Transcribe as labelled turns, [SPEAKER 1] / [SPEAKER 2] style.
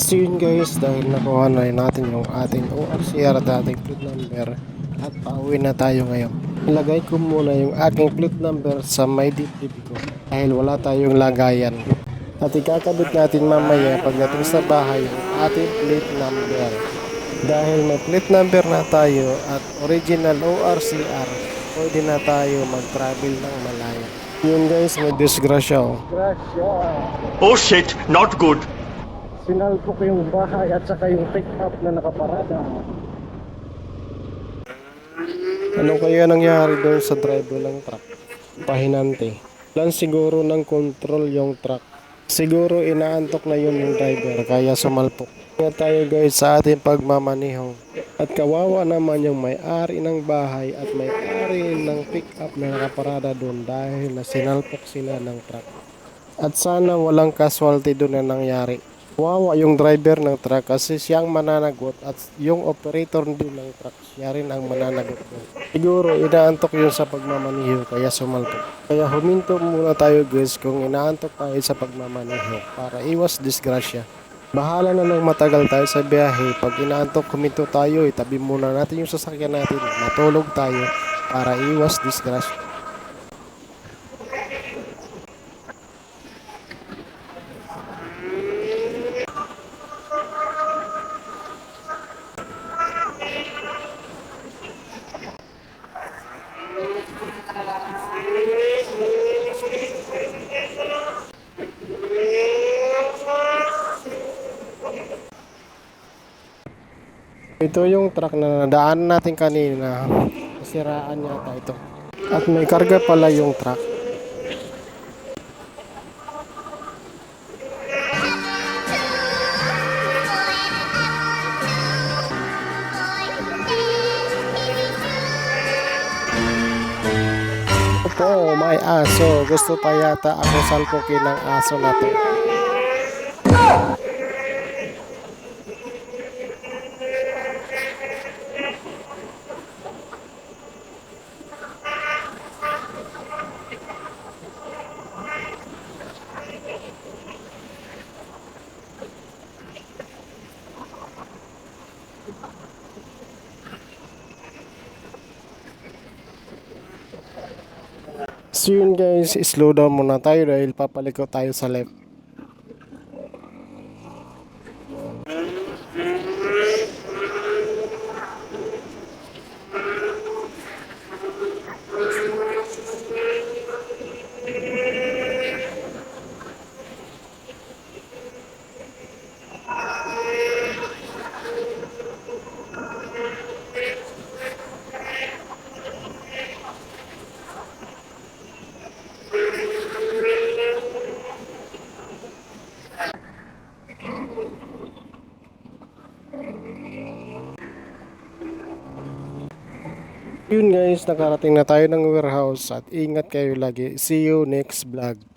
[SPEAKER 1] So yun guys, dahil nakuha na rin natin yung ating ORCR at ating plate number at pauwi na tayo ngayon. Ilagay ko muna yung aking plate number sa may dibdib ko dahil wala tayong lagayan. At ikakabit natin mamaya pagdating sa bahay yung ating plate number. Dahil may plate number na tayo at original ORCR, pwede na tayo mag-travel ng malaya. Yun guys, may disgrasya oh.
[SPEAKER 2] Oh shit, not good.
[SPEAKER 1] Sinalpok yung bahay at saka yung pick-up na nakaparada. Ano kaya nangyari doon sa driver ng truck? Pahinante. Plan siguro ng control yung truck. Siguro inaantok na yun yung driver kaya sumalpok. Ingat tayo guys sa ating pagmamaneho. At kawawa naman yung may-ari ng bahay at may-ari ng pick-up na nakaparada doon dahil na sinalpok sila ng truck. At sana walang casualty doon na nangyari. Wawa yung driver ng truck kasi siyang mananagot at yung operator din ng truck siya rin ang mananagot doon. Siguro inaantok yun sa pagmamaniho kaya sumalpok. Kaya huminto muna tayo guys kung inaantok tayo sa pagmamaniho para iwas disgrasya. Bahala na lang matagal tayo sa biyahe. Pag inaantok huminto tayo, itabi muna natin yung sasakyan natin. Matulog tayo para iwas disgrasya. Ito yung truck na nadaan natin kanina. Nasiraan yata ito. At may karga pala yung truck. Opo, may aso. Gusto pa yata ako salpukin ng aso na to. So yun guys, slow down muna tayo dahil papaliko tayo sa left. Yun guys, nakarating na tayo ng warehouse at ingat kayo lagi. See you next vlog.